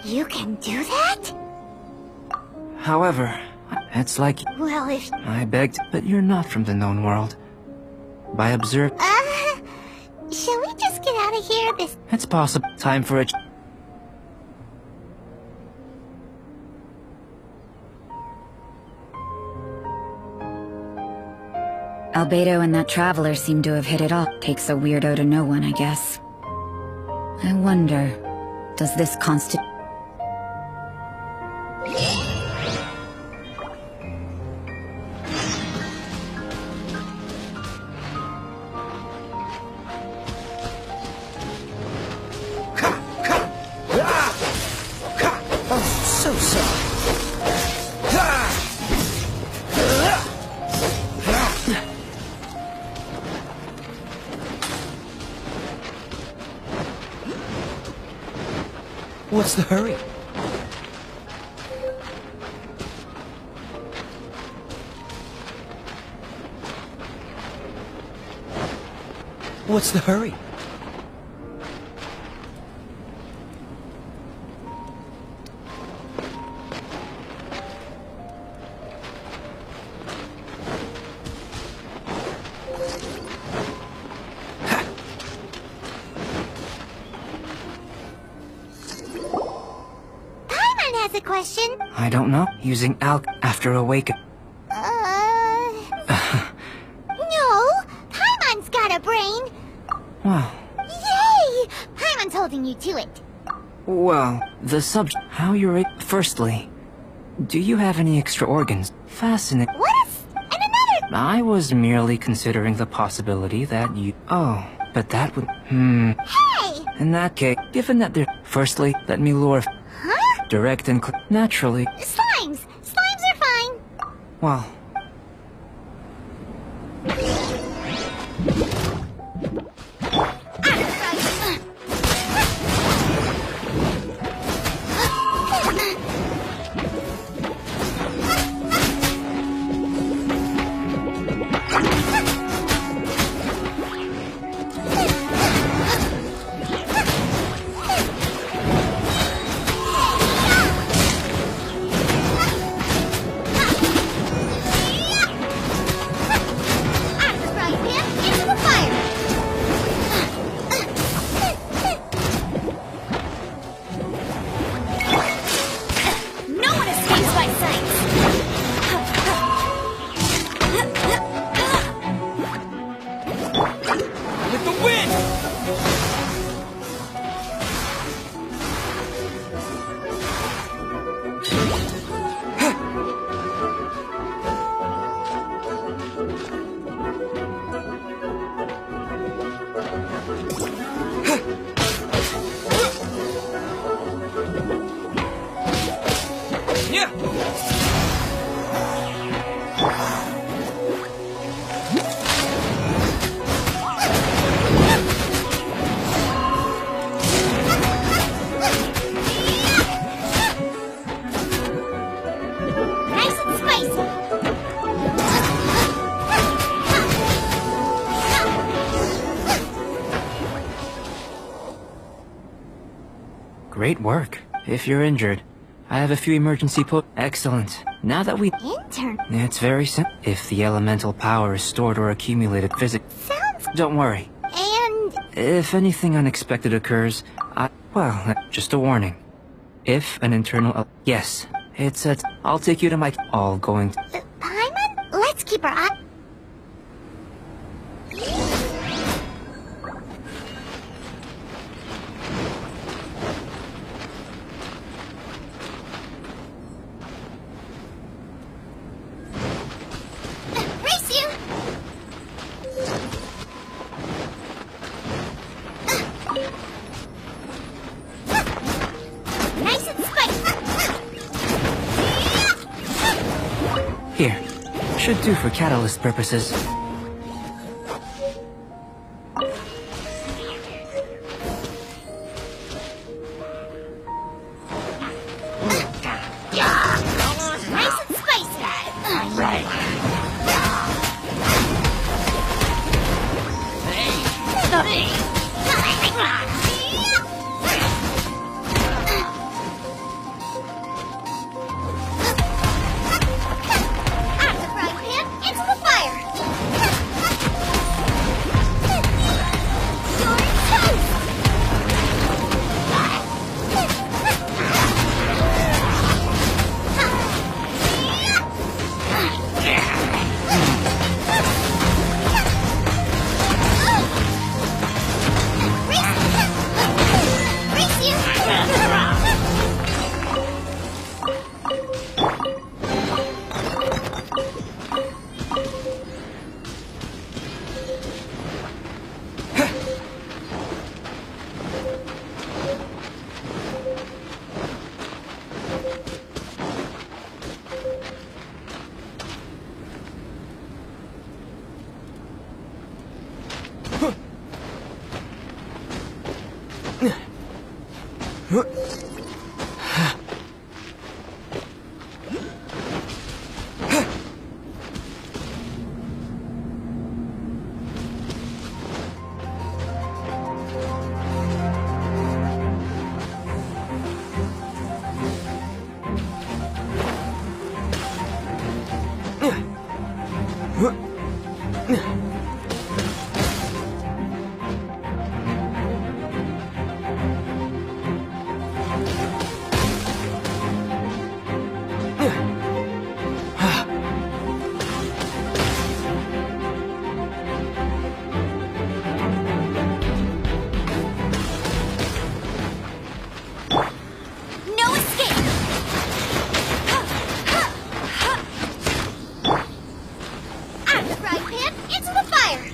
You can do that? However, it's like... Well, if... I begged, but you're not from the known world. By observe... shall we just get out of here? It's possible. Time for a... Albedo and that traveler seem to have hit it off. Takes a weirdo to know one, I guess. I wonder, does this constitute... So sorry. What's the hurry? What's the hurry? a question? I don't know. Using after awaken. No, Paimon's got a brain. Well. Yay! Paimon's holding you to it. Well, the subject. How you're. Firstly, do you have any extra organs? Fascinating. What is? And another. I was merely considering the possibility that you. Oh, but that would. Hey! In that case, given that they're. Firstly, let me lure. Huh? Direct and naturally. Slimes! Slimes are fine! Well. Great work. If you're injured, I have a few emergency Excellent. Now that we... It's very simple. If the elemental power is stored or accumulated Sounds... Don't worry. And... If anything unexpected occurs, well, just a warning. If an internal... Yes, it's I'll take you to my... All going... Paimon? Let's keep our eye... Here. Should do for catalyst purposes. No escape! Out of the frying pan, into the fire!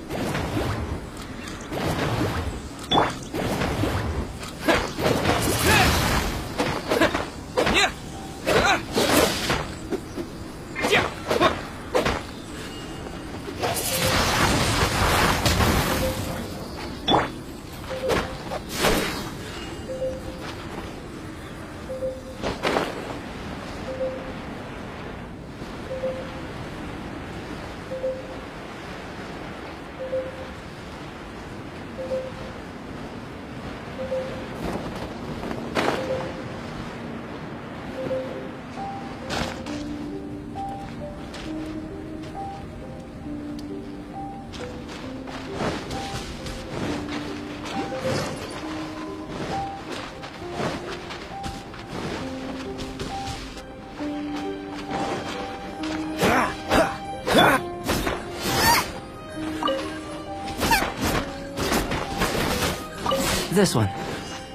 This one.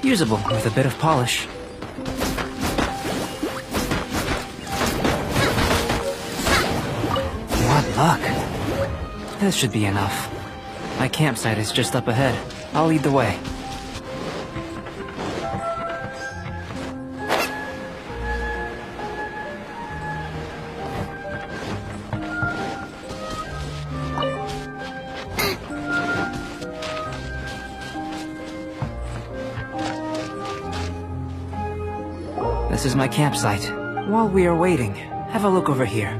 Usable with a bit of polish. What luck. This should be enough. My campsite is just up ahead. I'll lead the way. This is my campsite. While we are waiting, have a look over here.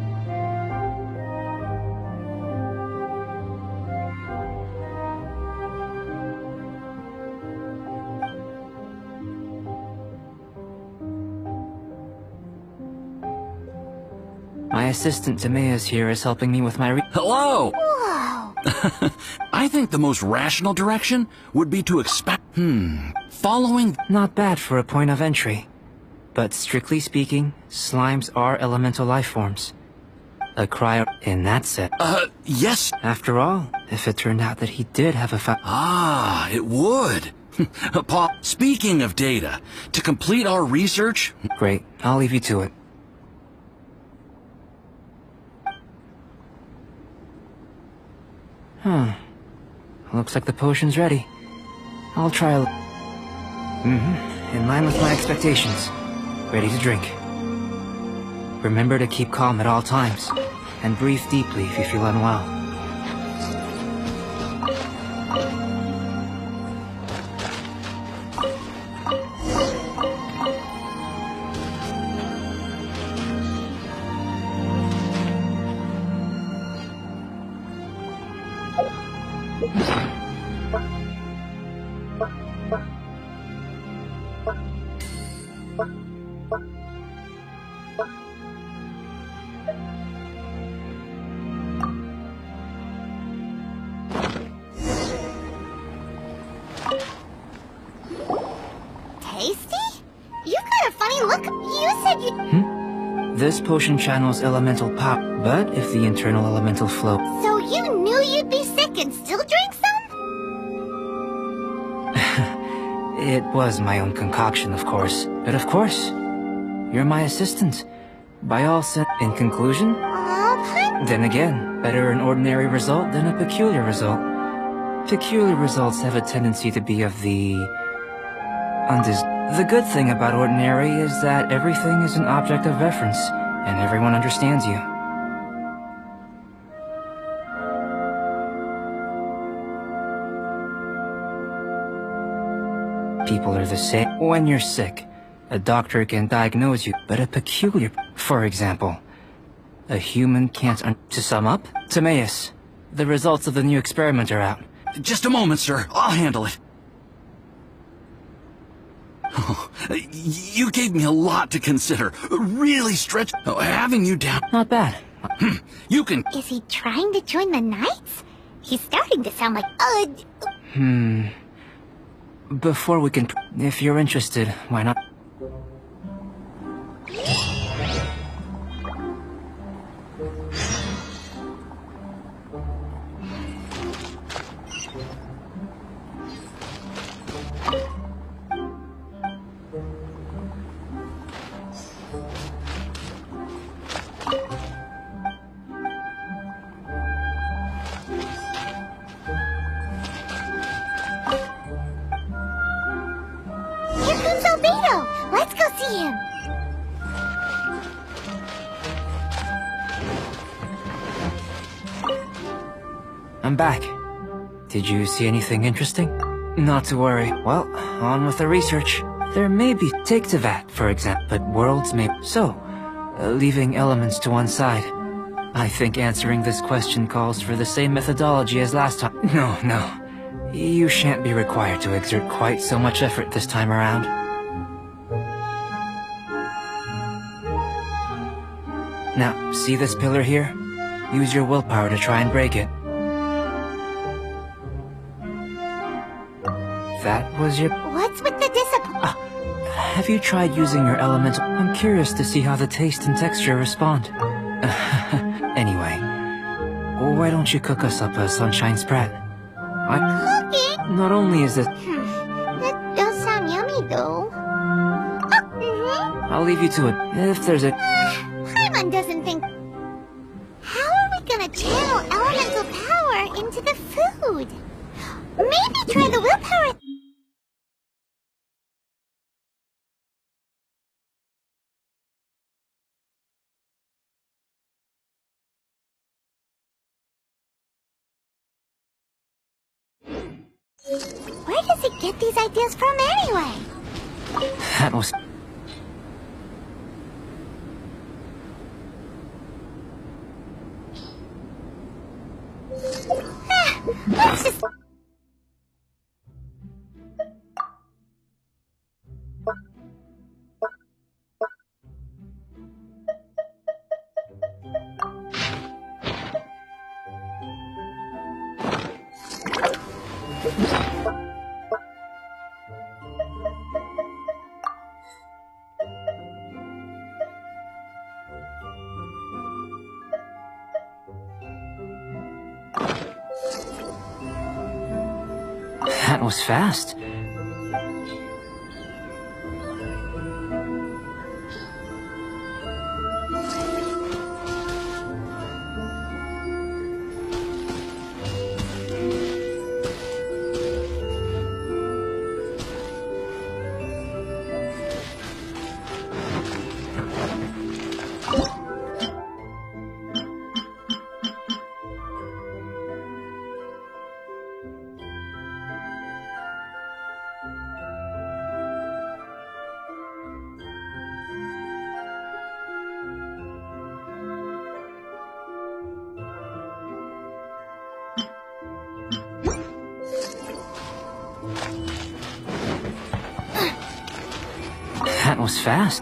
My assistant Venha here is helping me with my Hello! Whoa! I think the most rational direction would be to expect... Following... Not bad for a point of entry. But strictly speaking, slimes are elemental life forms. A cryo in that set. Yes. After all, if it turned out that he did have a Ah, it would. Paul, speaking of data, to complete our research... Great, I'll leave you to it. Looks like the potion's ready. I'll try a... in line with my expectations. Ready to drink. Remember to keep calm at all times, and breathe deeply if you feel unwell. Tasty? You've got a funny look. You said you... This potion channels elemental power, but if the internal elemental flow... So you knew you'd be sick and still drank some? It was my own concoction, of course. But of course, you're my assistant. By all in conclusion... Then again, better an ordinary result than a peculiar result. Peculiar results have a tendency to be of the... The good thing about ordinary is that everything is an object of reference, and everyone understands you. people are the same. When you're sick, a doctor can diagnose you, but a peculiar... For example, a human can't... To sum up, Timaeus, the results of the new experiment are out. Just a moment, sir. I'll handle it. Oh, you gave me a lot to consider. Really stretched. Oh, having you down... Not bad. You can... Is he trying to join the Knights? He's starting to sound like... Before we can... If you're interested, why not... Let's go see him! I'm back. Did you see anything interesting? Not to worry. Well, on with the research. There may be... Take Tevat, for example, but worlds may... So, leaving elements to one side. I think answering this question calls for the same methodology as last time. No. You shan't be required to exert quite so much effort this time around. Now, see this pillar here? Use your willpower to try and break it. That was your... What's with the discipline? Have you tried using your elemental... I'm curious to see how the taste and texture respond. Anyway, why don't you cook us up a sunshine sprat? Cooking? Not only is it... That does sound yummy, though. I'll leave you to it. If there's a... Paimon doesn't think... How are we gonna channel elemental power into the food? Maybe try the willpower... Where does he get these ideas from anyway? That was... Let's just... That was fast. That was fast.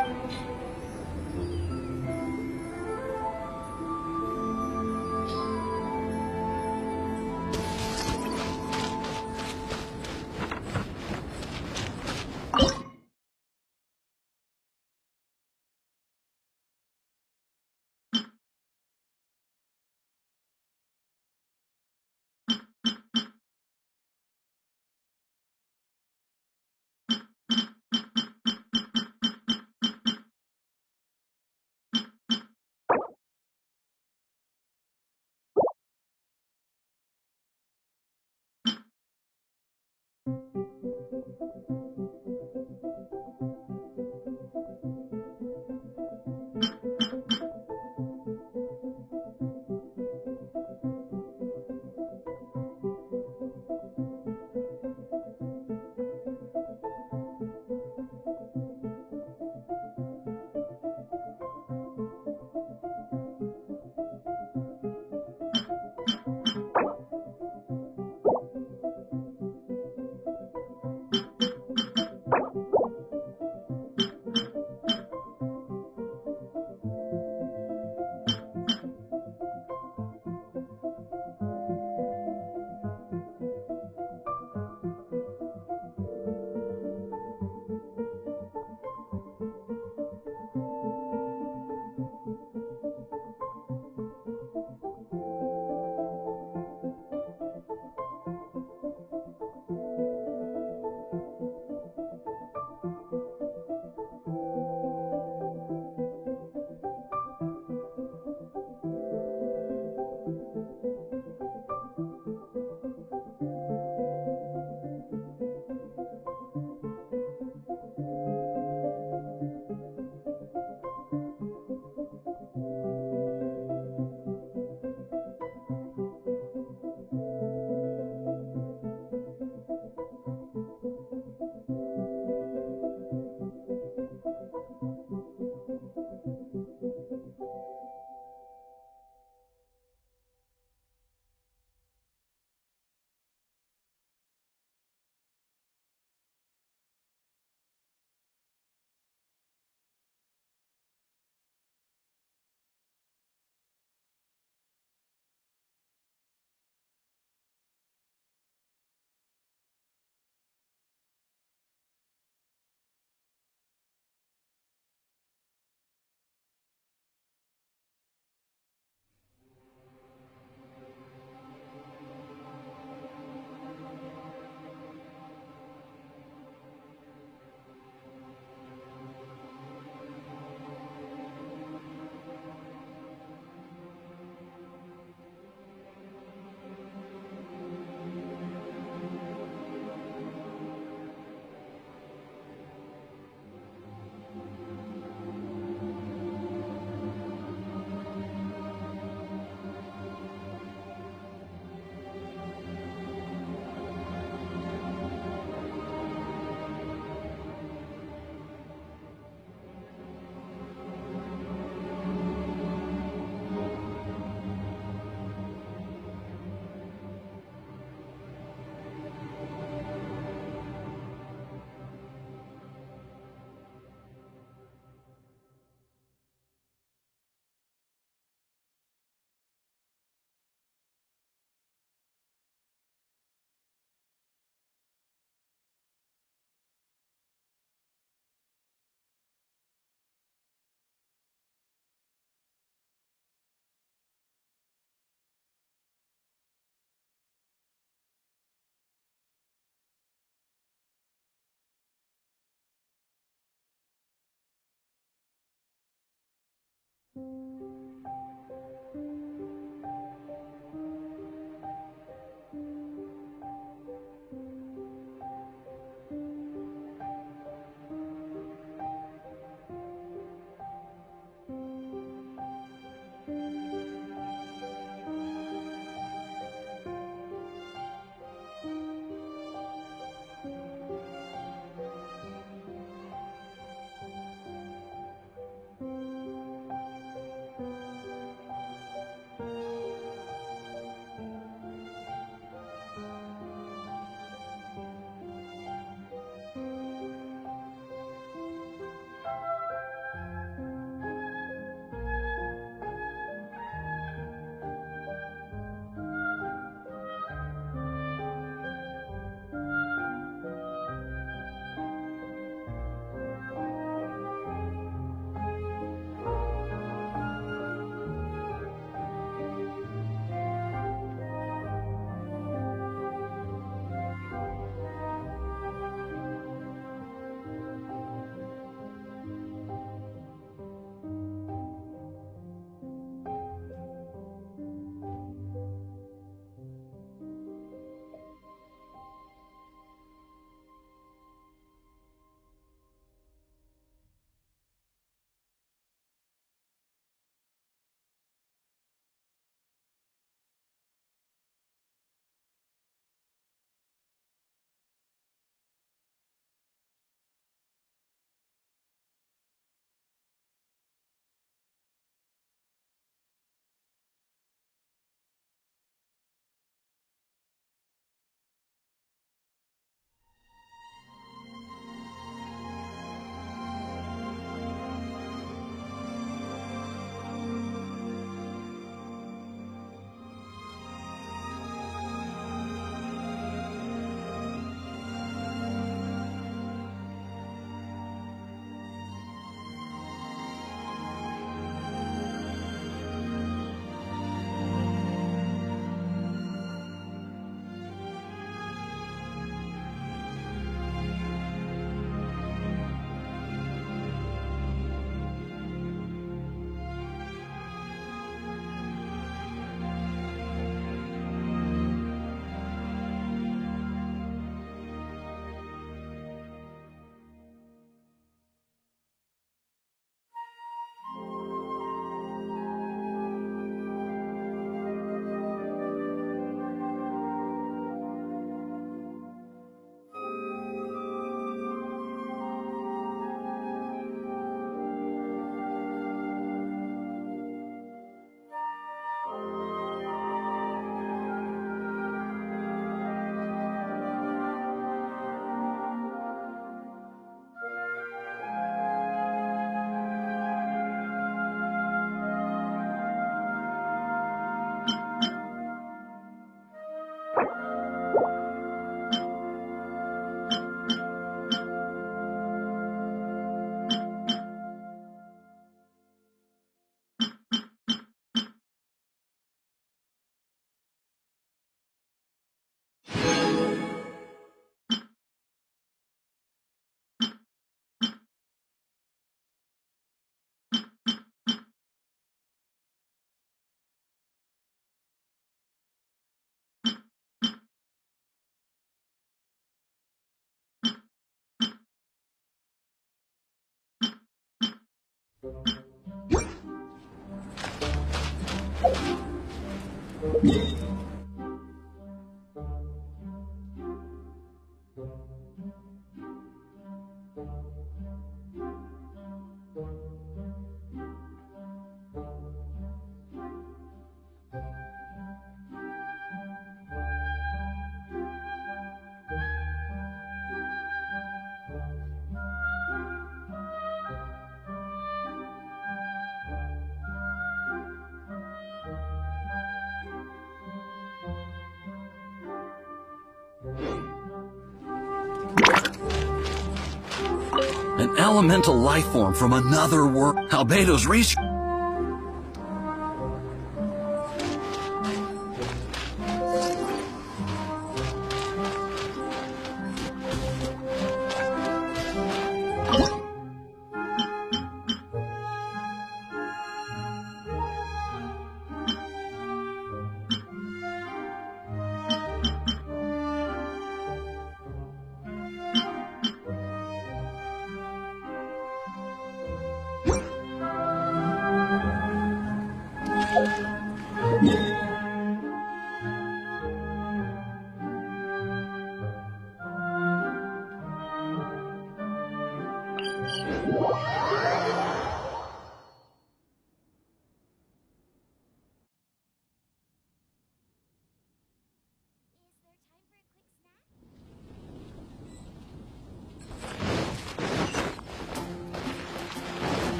An elemental life form from another world. Albedo's research.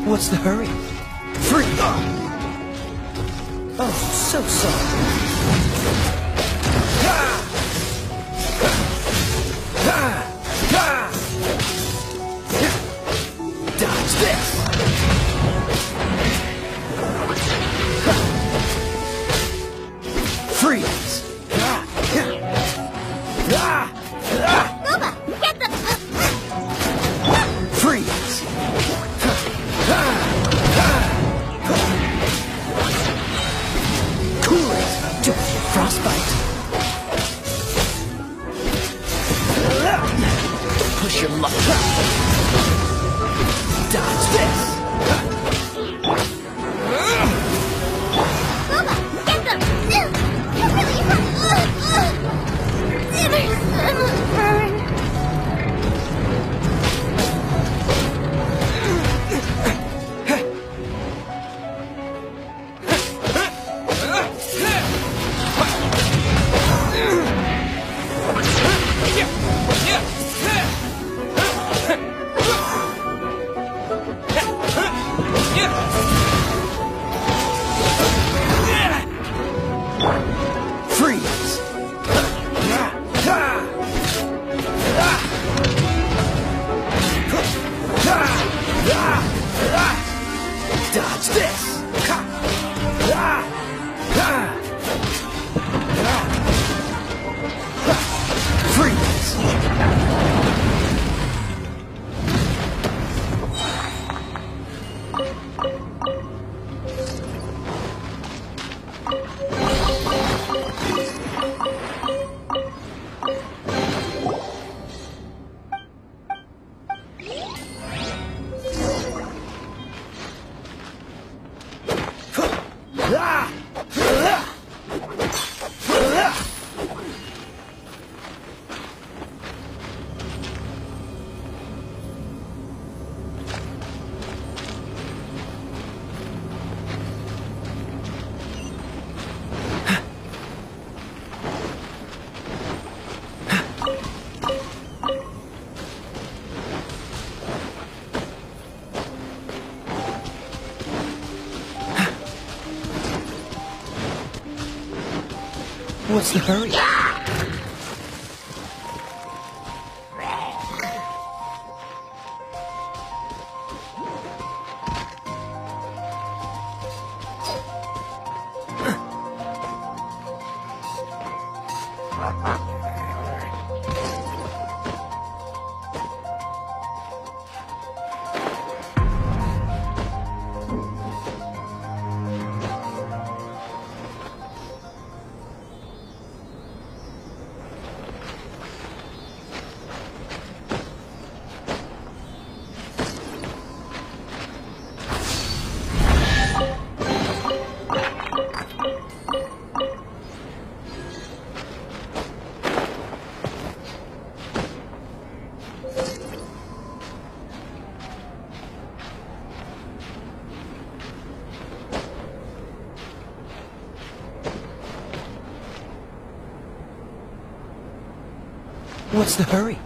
What's the hurry? Free! Oh, so sorry. Dodge this! Freeze! Nova, get the... Freeze! Cool it! Don't get frostbite! this! Freeze! What's the hurry? What's the hurry?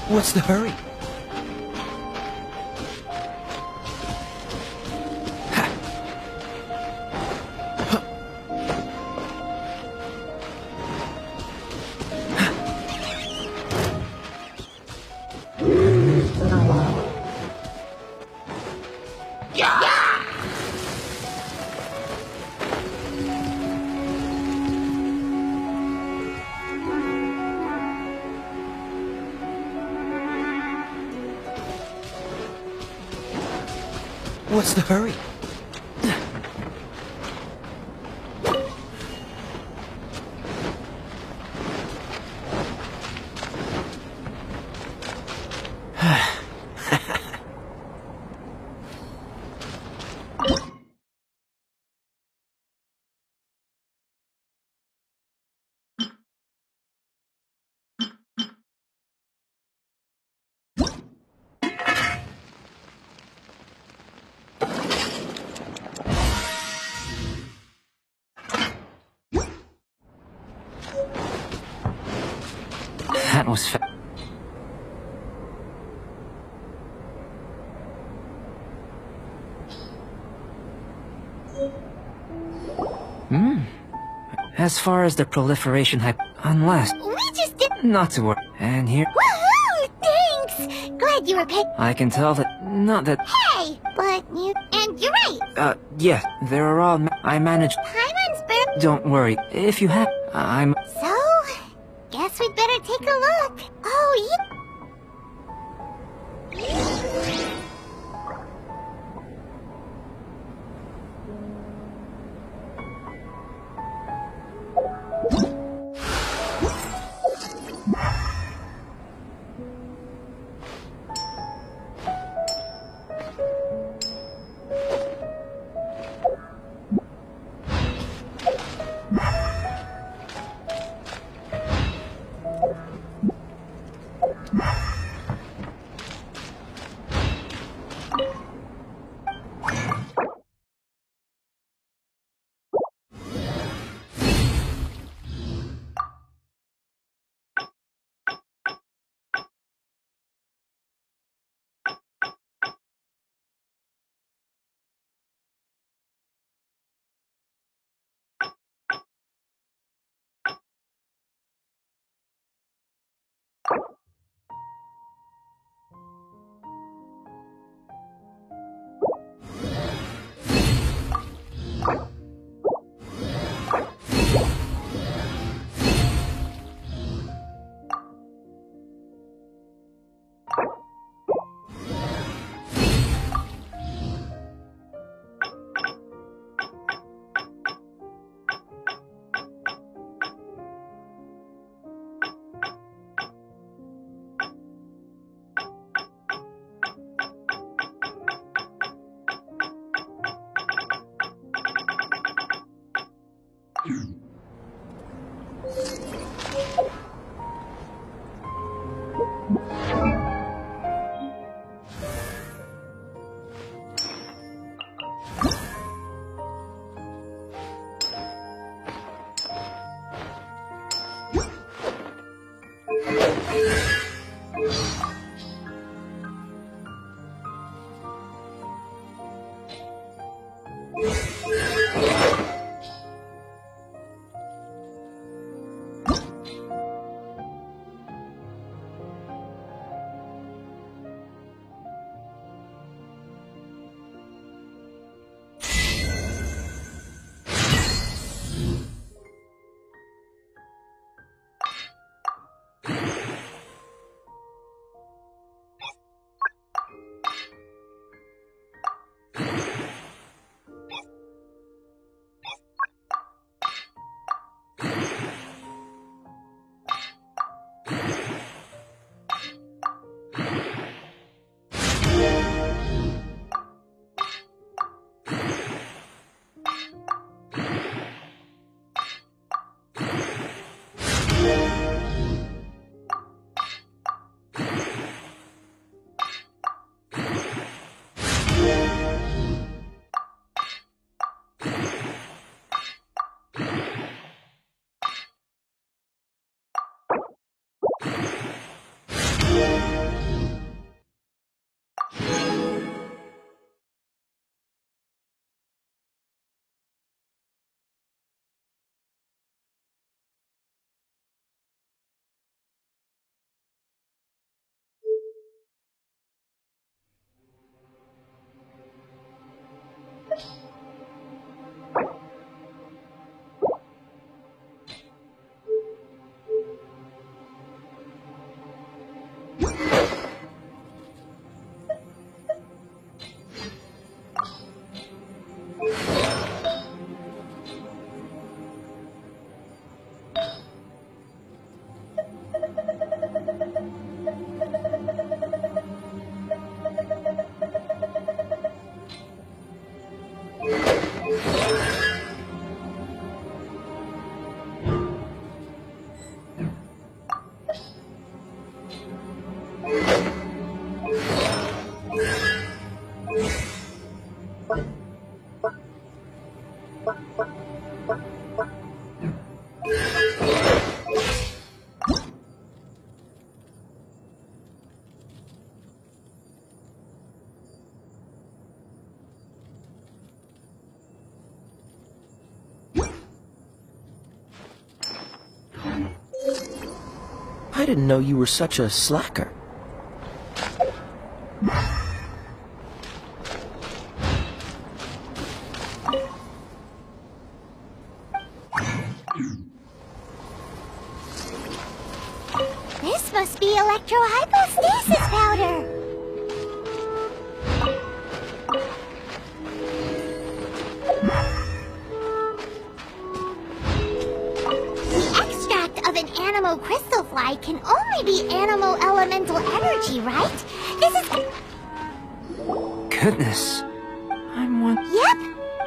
What's the hurry? What's the hurry? That was As far as the proliferation unless... We just did... Not to worry. And here... Woohoo! Thanks! Glad you were picked. I can tell that... Not that... Hey! But you... And you're right! Yeah, there are all... I managed... Paimon's Don't worry, if you have... I'm... So, guess we'd better take a look. Oh, yeah. I didn't know you were such a slacker. This must be electro-hypostasis powder. The extract of an animo crystal fly can only be animo elemental energy, right? This is... Goodness. I'm one... Yep.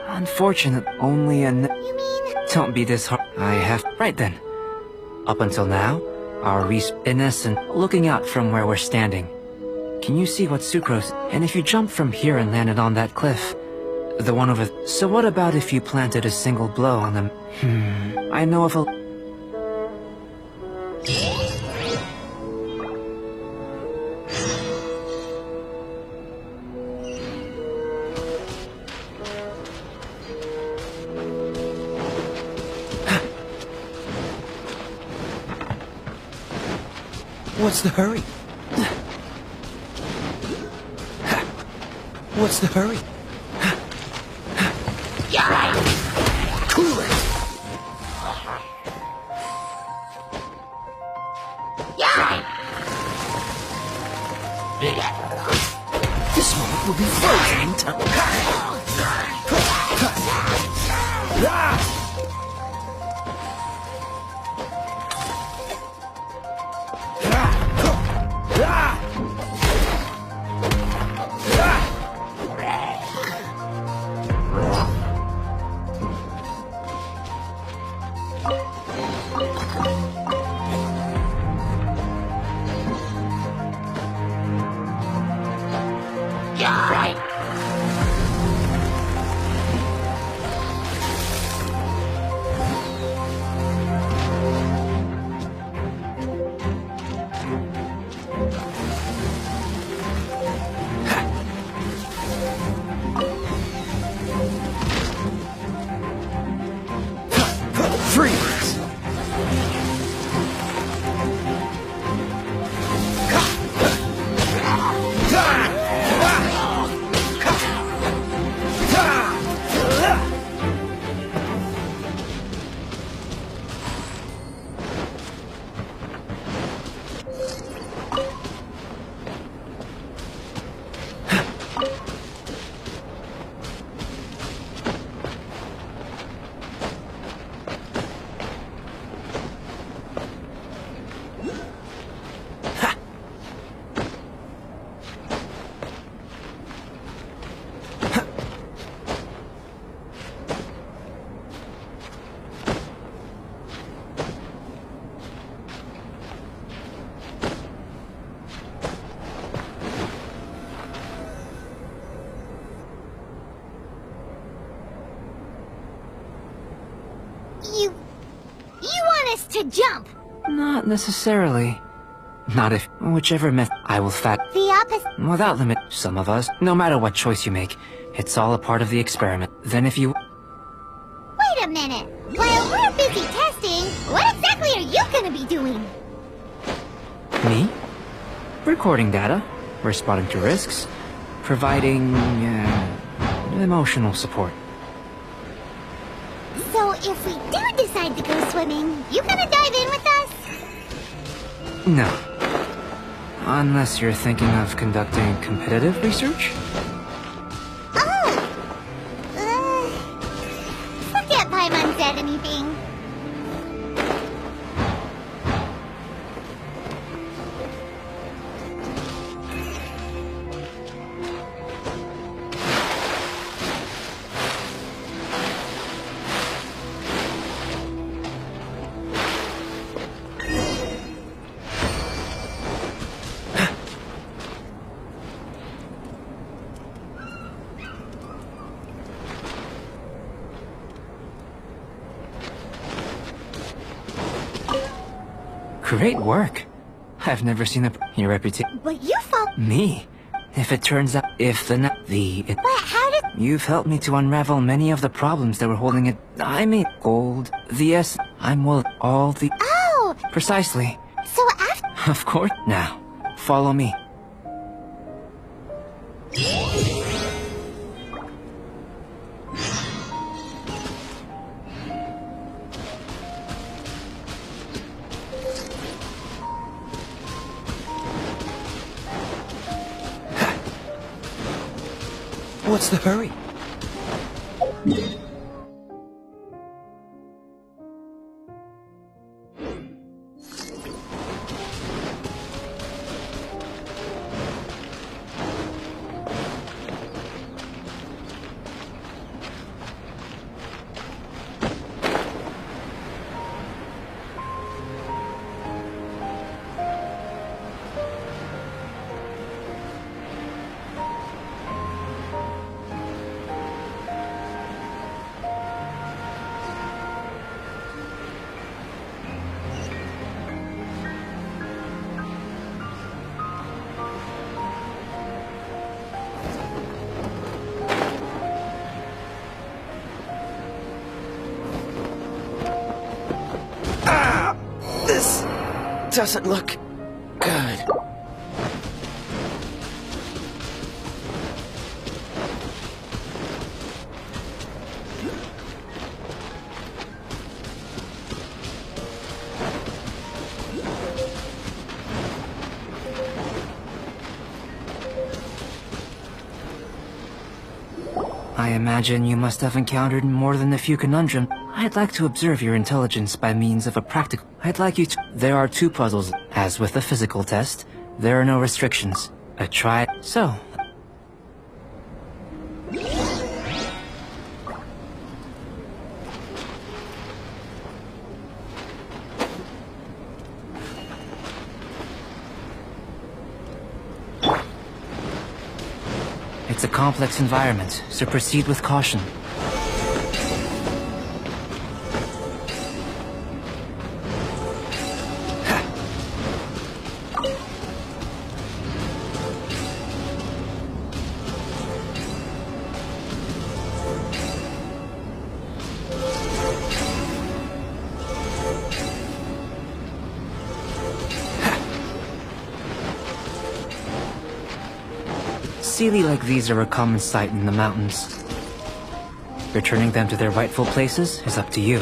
Unfortunate, only an... You mean... Don't be this hard. I have... Right then. Up until now, our in essence, looking out from where we're standing. Can you see what sucrose? And if you jumped from here and landed on that cliff, the one over... So what about if you planted a single blow on them? I know of a... What's the hurry? What's the hurry? Cool it! This moment will be frozen in time. You want us to jump? Not necessarily. Not if... Whichever method I will The opposite... Without limit, some of us, no matter what choice you make, it's all a part of the experiment. Then if you... Wait a minute. While we're busy testing, what exactly are you gonna be doing? Me? Recording data, responding to risks, providing... emotional support. So if we do decide to go swimming, you gonna dive in with us? No. Unless you're thinking of conducting competitive research? Oh! Forget Paimon said anything. Great work. I've never seen your reputation. But you fall... Me? If it turns out... But how did... You've helped me to unravel many of the problems that were holding it... I made gold. I'm well... All the... Oh! Precisely. So after... Of course. Now, follow me. What's the hurry? This doesn't look good. I imagine you must have encountered more than a few conundrums. I'd like to observe your intelligence by means of a practical... I'd like you to... There are 2 puzzles. As with the physical test, there are no restrictions. A try... So... It's a complex environment, so proceed with caution. Sealy like these are a common sight in the mountains. Returning them to their rightful places is up to you.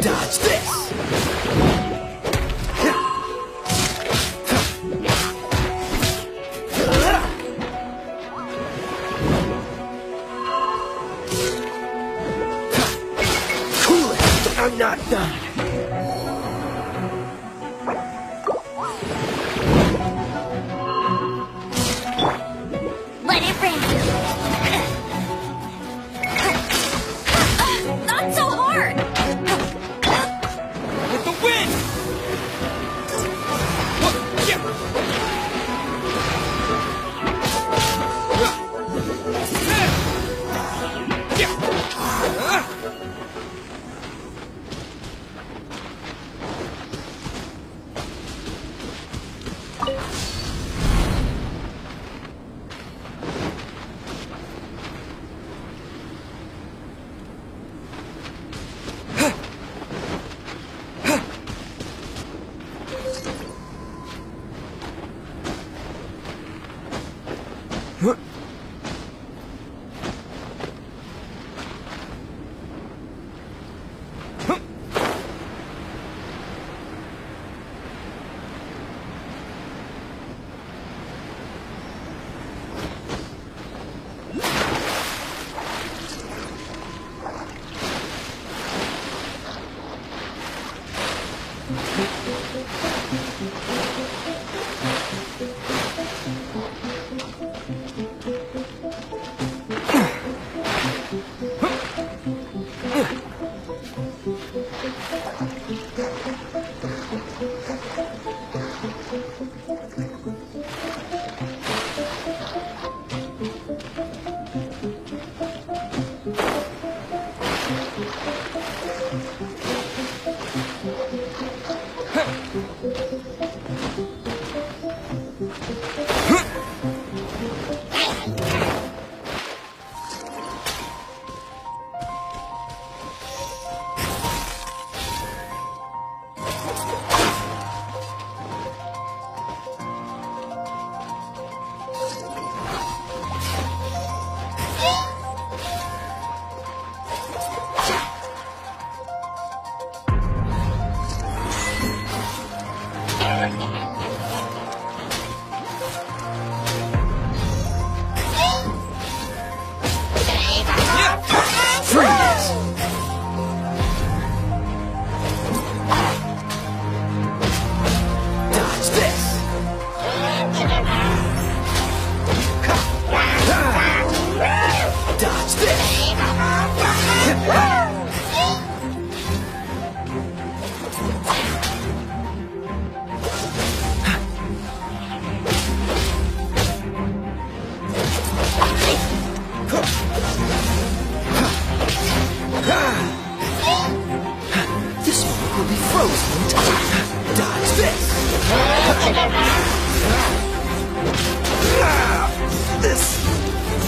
Dodge this! Cool it! I'm not done! Let it rip! Not so hard! With the wind!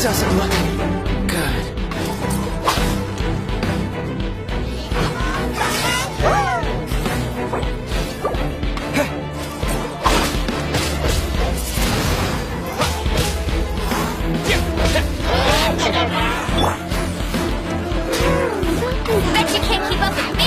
doesn't look good. Bet you can't keep up with me!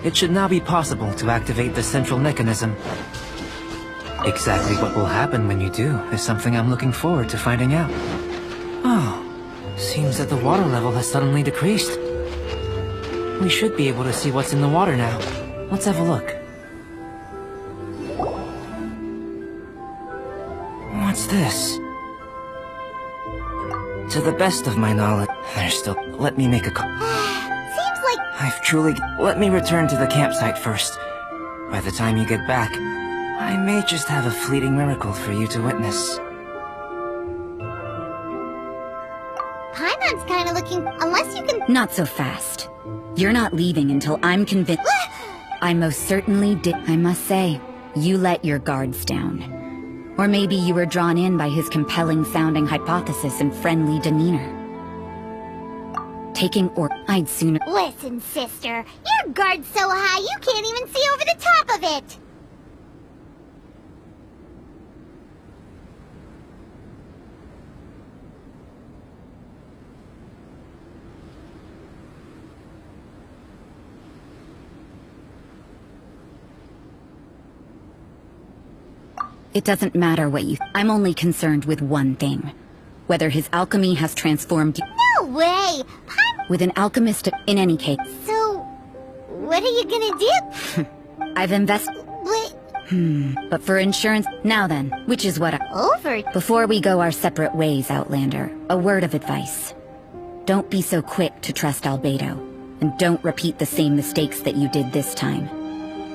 It should now be possible to activate the central mechanism. Exactly what will happen when you do is something I'm looking forward to finding out. Oh, seems that the water level has suddenly decreased. We should be able to see what's in the water now. Let's have a look. What's this? To the best of my knowledge, there's still... Let me make a call. Seems like... I've truly... Let me return to the campsite first. By the time you get back, I may just have a fleeting miracle for you to witness. Paimon's kinda looking... Unless you can... Not so fast. You're not leaving until I'm convinced... I most certainly did. I must say, you let your guards down. Or maybe you were drawn in by his compelling-sounding hypothesis and friendly demeanor. Taking or... I'd sooner... Listen, sister. Your guard's so high you can't even see over the top of it! It doesn't matter what you... I'm only concerned with one thing. Whether his alchemy has transformed you... No way! With an alchemist in any case. So... what are you gonna do? I've invested... But for insurance... Now then, which is what I... Over... Before we go our separate ways, Outlander, a word of advice. Don't be so quick to trust Albedo, and don't repeat the same mistakes that you did this time.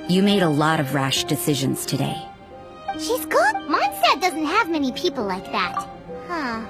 You made a lot of rash decisions today. She's good. Mondstadt doesn't have many people like that. Huh.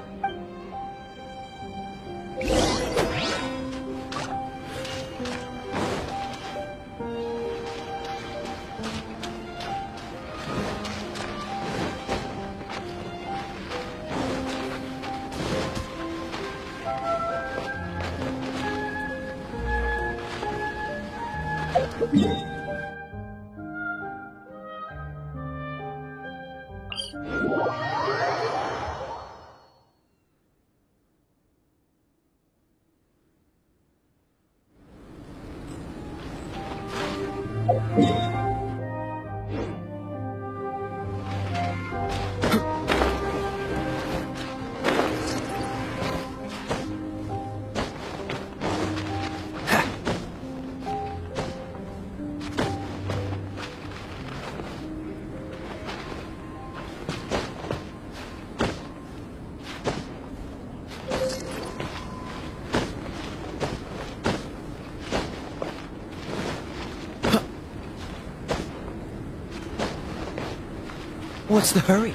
What's the hurry?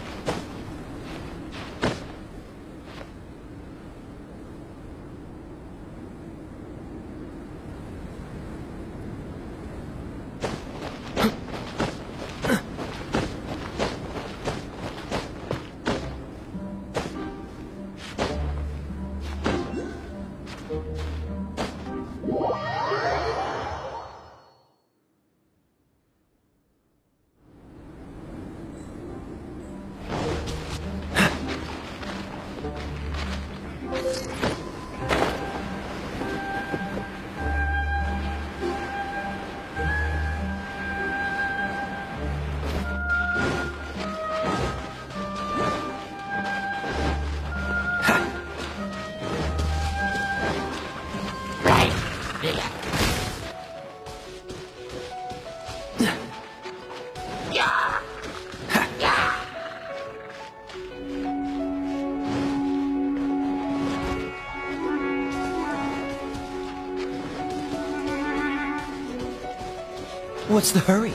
What's the hurry?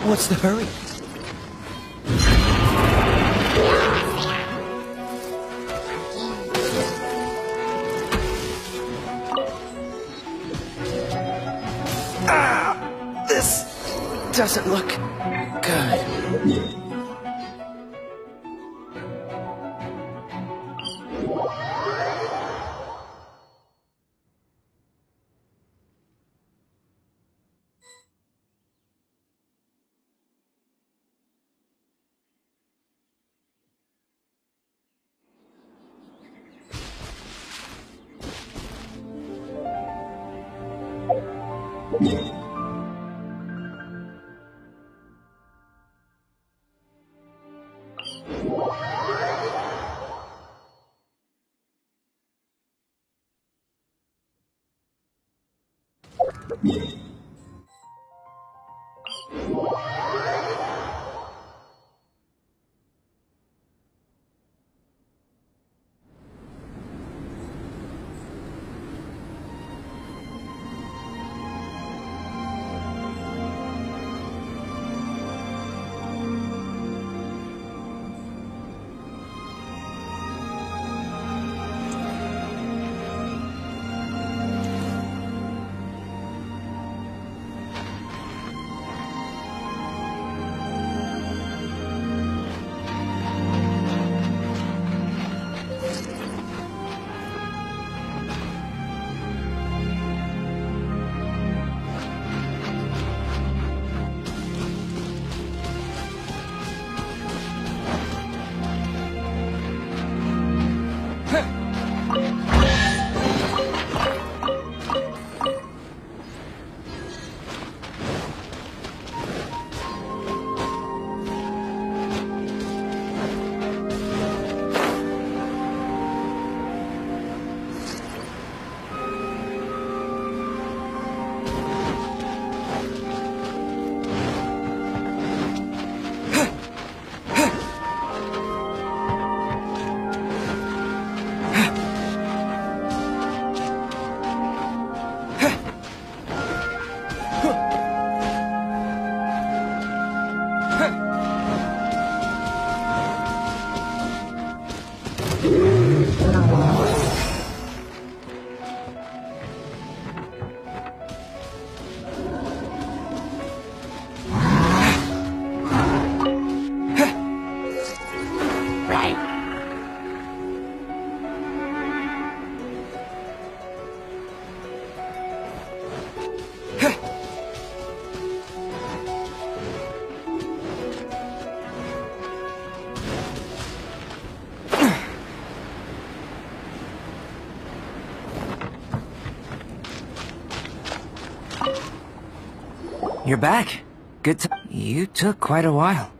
What's the hurry? Ah! This doesn't look good. You're back. Good You took quite a while.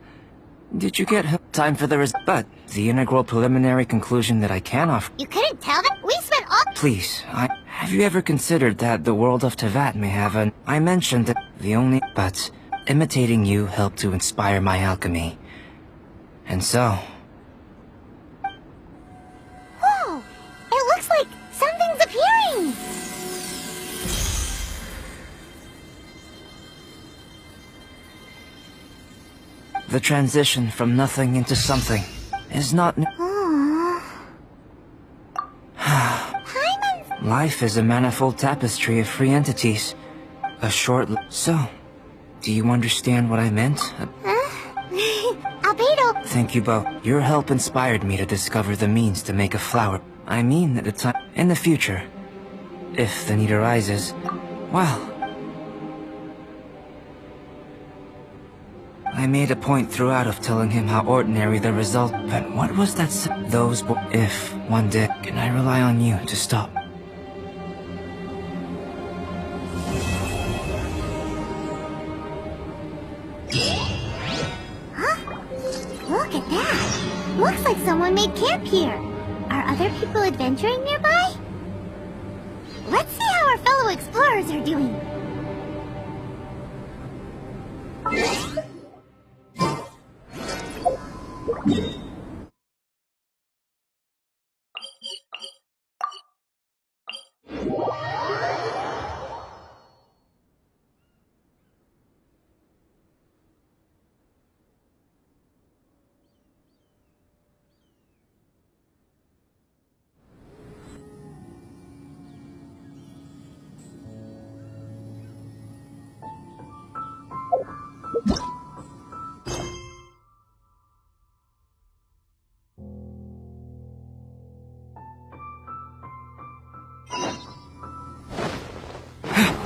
Did you get time for the but the integral preliminary conclusion that I can offer? You couldn't tell them? We spent all— Please, have you ever considered that the world of Tevat may have an— I mentioned that the only— but imitating you helped to inspire my alchemy. And so— Whoa! It looks like something's appearing! The transition from nothing into something is not... Life is a manifold tapestry of free entities. A short... So, do you understand what I meant? Albedo! Thank you both. Your help inspired me to discover the means to make a flower. I mean, at a time... In the future, if the need arises, well... I made a point throughout of telling him how ordinary the result... But what was that... Those... If, one day, can I rely on you to stop? Look at that! Looks like someone made camp here. Are other people adventuring nearby? Let's see how our fellow explorers are doing.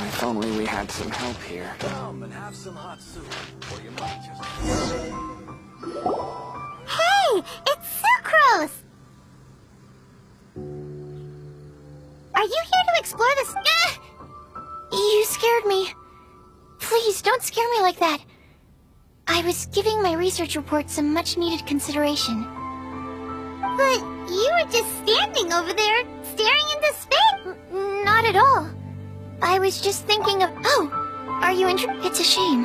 If only we had some help here. Come and have some hot soup, or you might just... Hey! It's Sucrose! Are you here to explore this... You scared me. Please, don't scare me like that. I was giving my research report some much-needed consideration. But you were just standing over there, staring into space. Not at all. I was just thinking of... Oh, are you interested? It's a shame.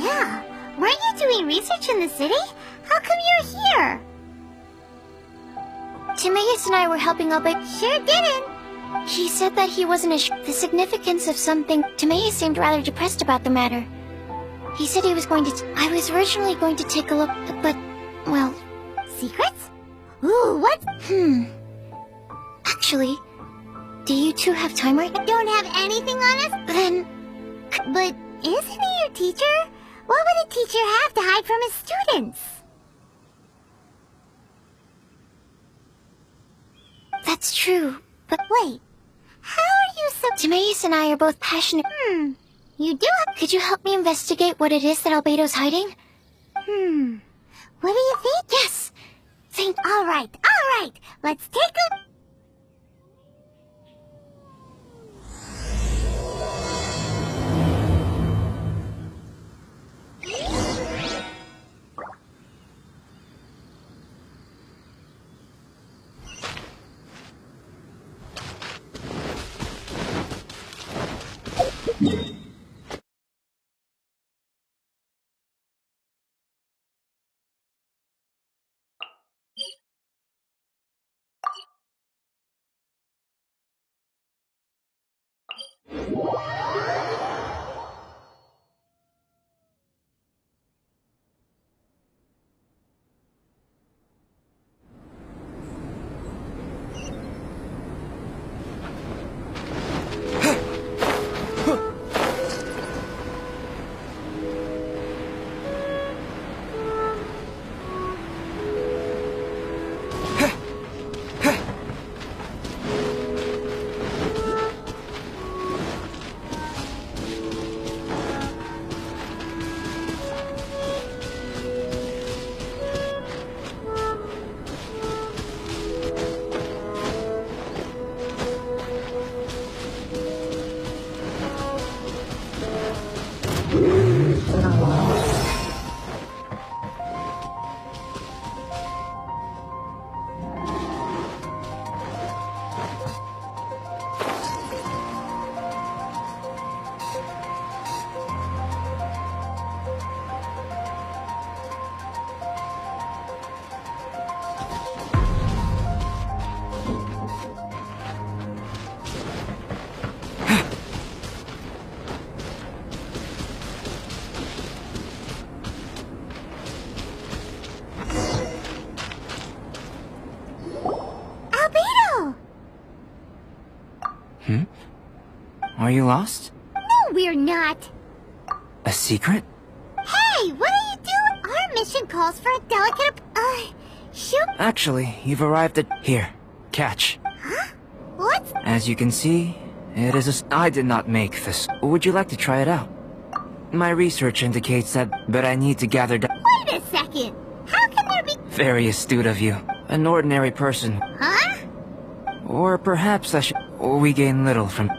Yeah. Weren't you doing research in the city? How come you're here? Timaeus and I were helping out, but sure didn't. He said that he wasn't the significance of something. Timaeus seemed rather depressed about the matter. He said he was going to... I was originally going to take a look, but... Well... Secrets? Ooh, what? Actually... Do you two have time right now? Don't have anything on us? Then... But isn't he your teacher? What would a teacher have to hide from his students? That's true, but wait. How are you so... Timaeus and I are both passionate... You do have... Could you help me investigate what it is that Albedo's hiding? What do you think? Yes! All right. Let's take a... Are you lost? No, we're not. A secret? Hey, what are you doing? Our mission calls for a delicate... shoot... Actually, you've arrived at... Here, catch. Huh? What? As you can see, it is a... I did not make this. Would you like to try it out? My research indicates that... But I need to gather... Wait a second. How can there be... Very astute of you. An ordinary person. Huh? Or perhaps I should... We gain little from...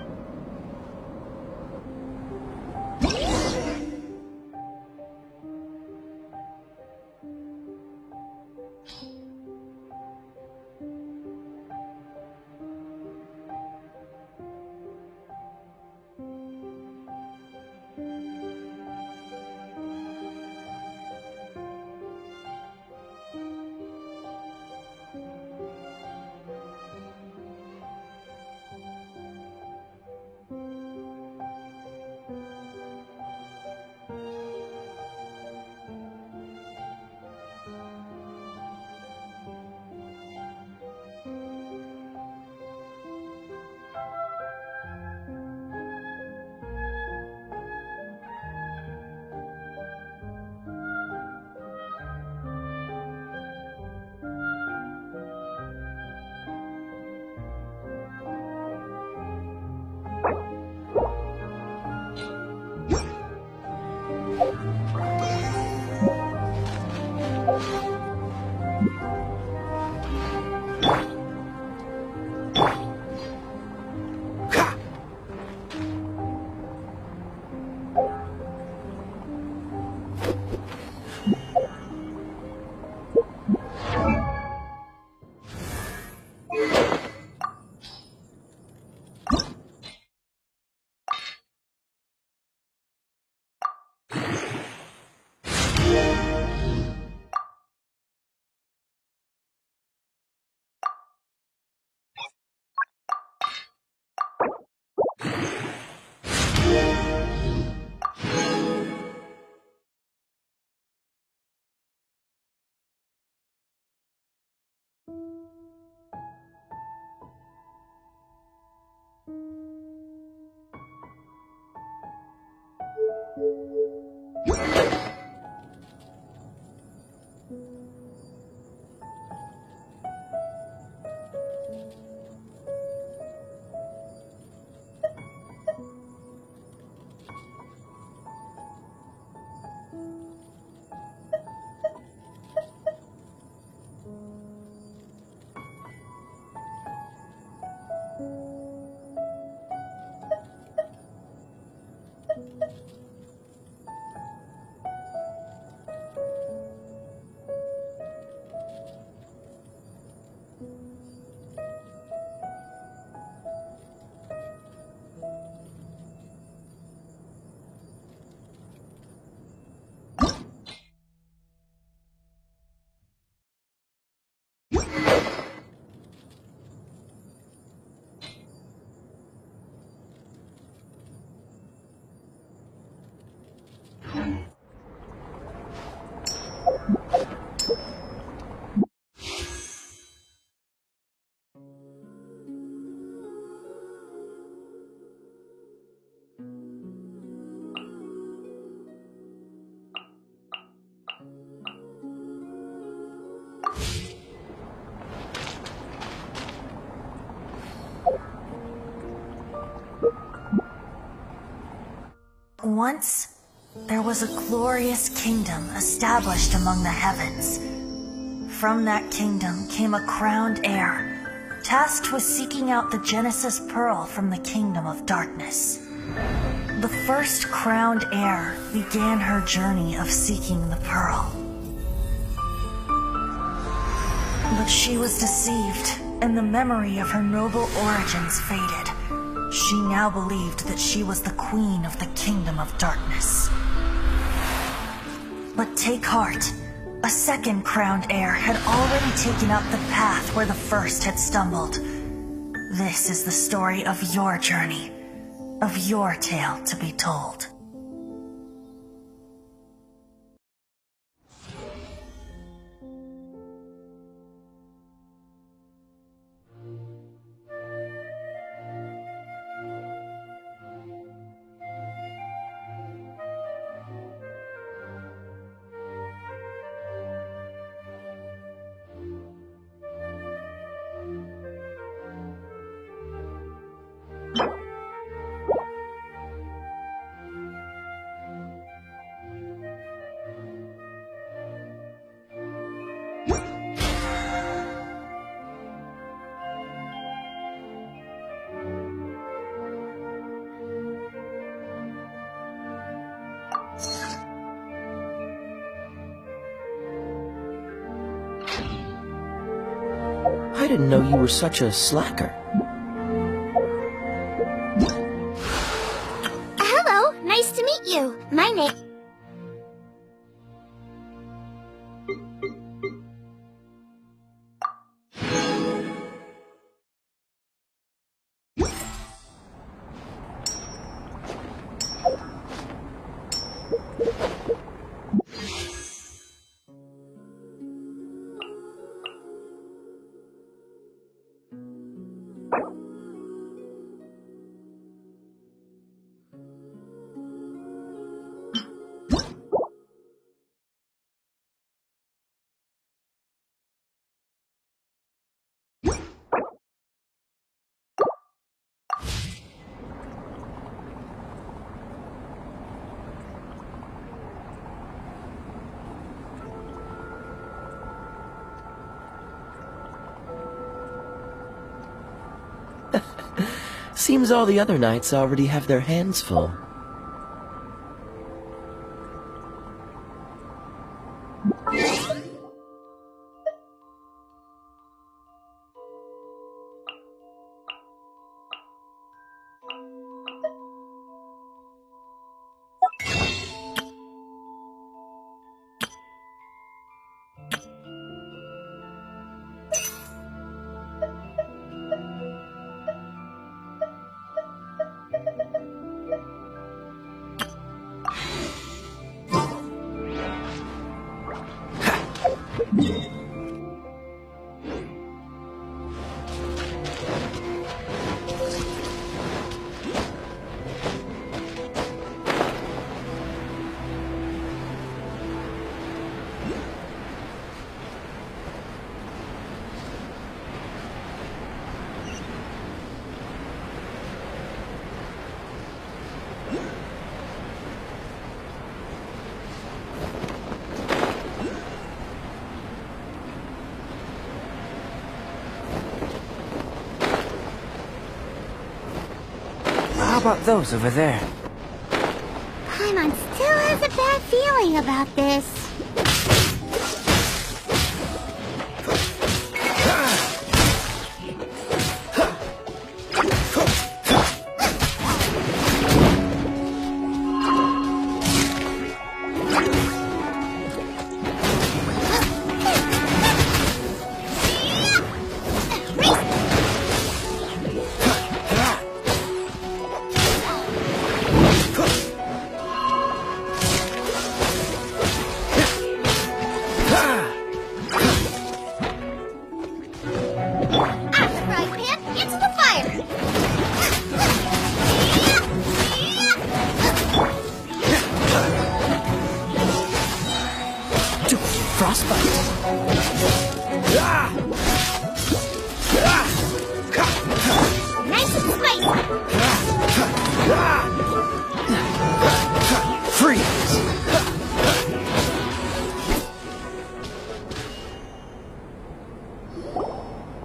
Once, there was a glorious kingdom established among the heavens. From that kingdom came a crowned heir, tasked with seeking out the Genesis Pearl from the kingdom of darkness. The first crowned heir began her journey of seeking the pearl. But she was deceived, and the memory of her noble origins faded. She now believed that she was the queen of the kingdom of darkness. But take heart. A second crowned heir had already taken up the path where the first had stumbled. This is the story of your journey, of your tale to be told. didn't know you were such a slacker. Hello, nice to meet you. My name... Seems all the other knights already have their hands full. How about those over there? Paimon still has a bad feeling about this.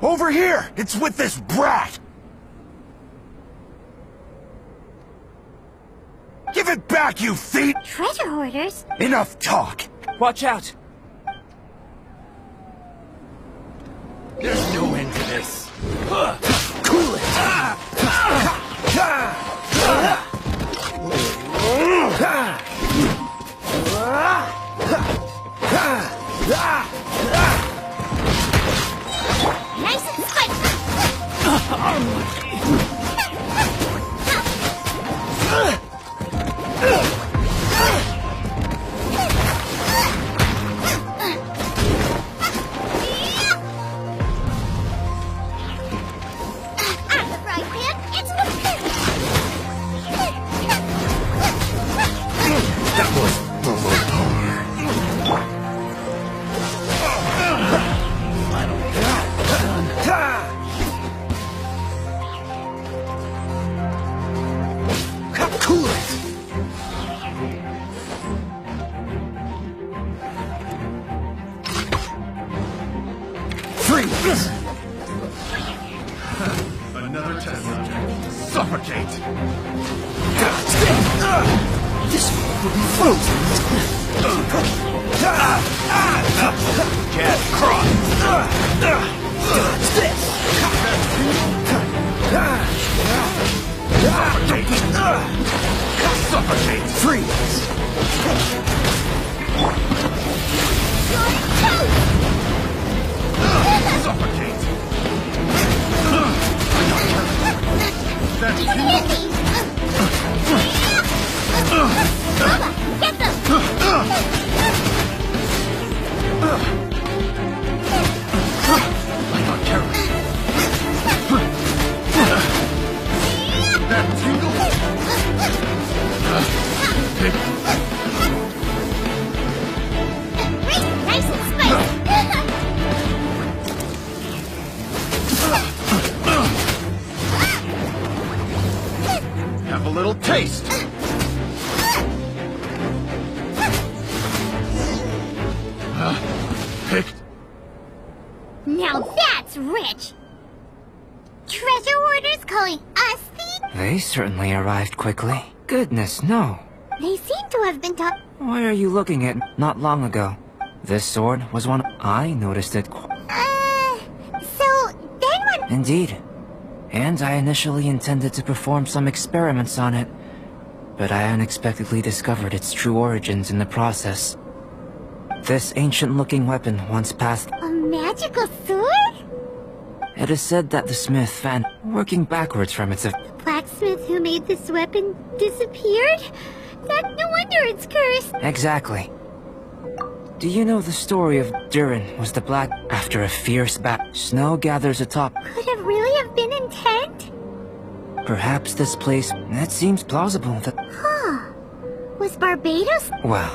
Over here! It's with this brat! Give it back, you thief! Treasure hoarders? Enough talk! Watch out! There's no end to this! Cool it! Nice and spicy! Another test subject. Suffocate! This will be frozen. Get crossed! Suffocate! Freeze! Suffocate! That's Get them! I got carried. That tingle? Nice and spicy! Have a little taste. Picked. Now that's rich! Treasure hoarders calling us thieves? They certainly arrived quickly. Goodness, no. They seem to have been taught. What are you looking at? Not long ago. This sword was one I noticed it. So then what? Indeed. And I initially intended to perform some experiments on it, but I unexpectedly discovered its true origins in the process. This ancient-looking weapon once passed. A magical sword? It is said that the smith found, working backwards from its. The blacksmith who made this weapon disappeared? No wonder it's cursed. Exactly. Do you know the story of Durin was the black after a fierce battle? Snow gathers atop. Could it really have been intent? Perhaps this place. It seems plausible that. Huh. Was Barbados Well,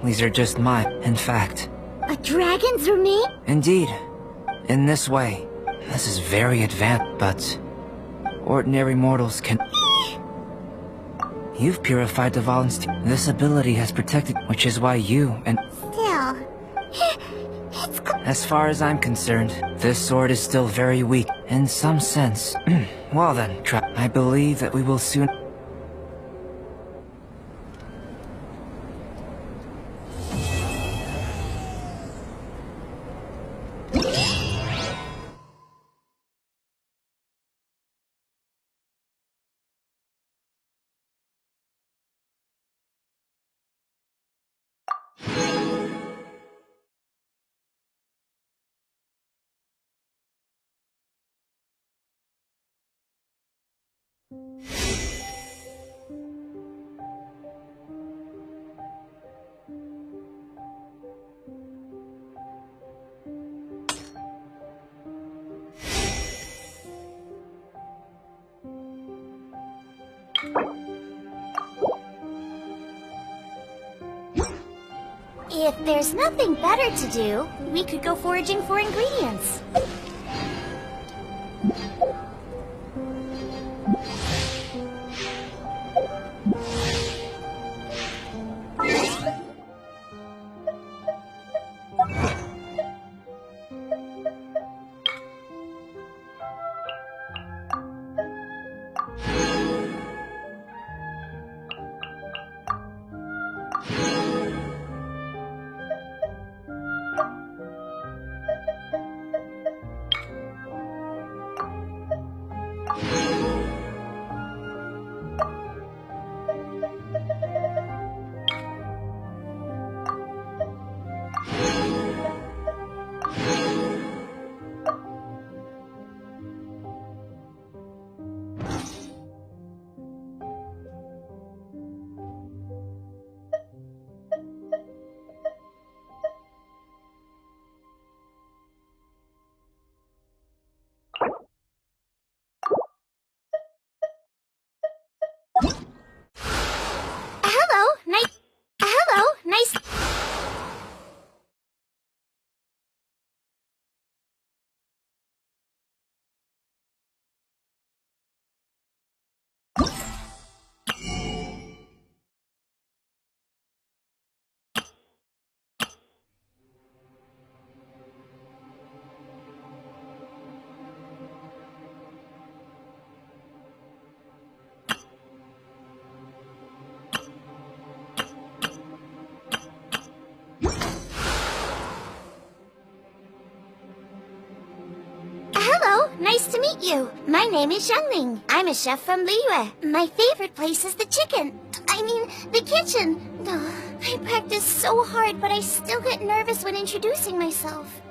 these are just mine. In fact, a dragon's remain? indeed. In this way, this is very advanced, but ordinary mortals can. You've purified the volunteer. This ability has protected, which is why you and. Still. It's As far as I'm concerned, this sword is still very weak, in some sense. Well then, I believe that we will soon. If there's nothing better to do, we could go foraging for ingredients. to meet you. My name is Xiangling. I'm a chef from Liyue. My favorite place is the the kitchen. I practice so hard, but I still get nervous when introducing myself.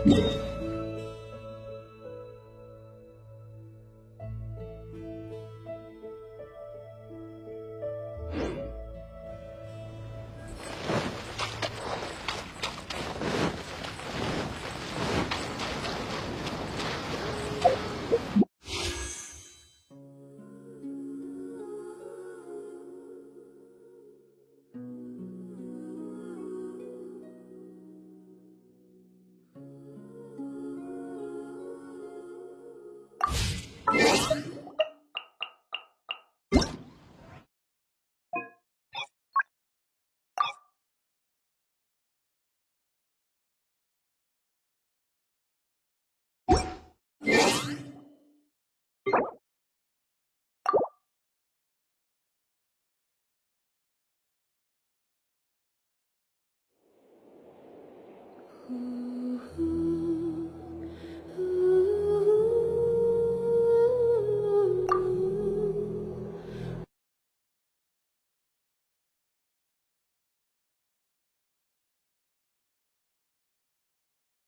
Yeah.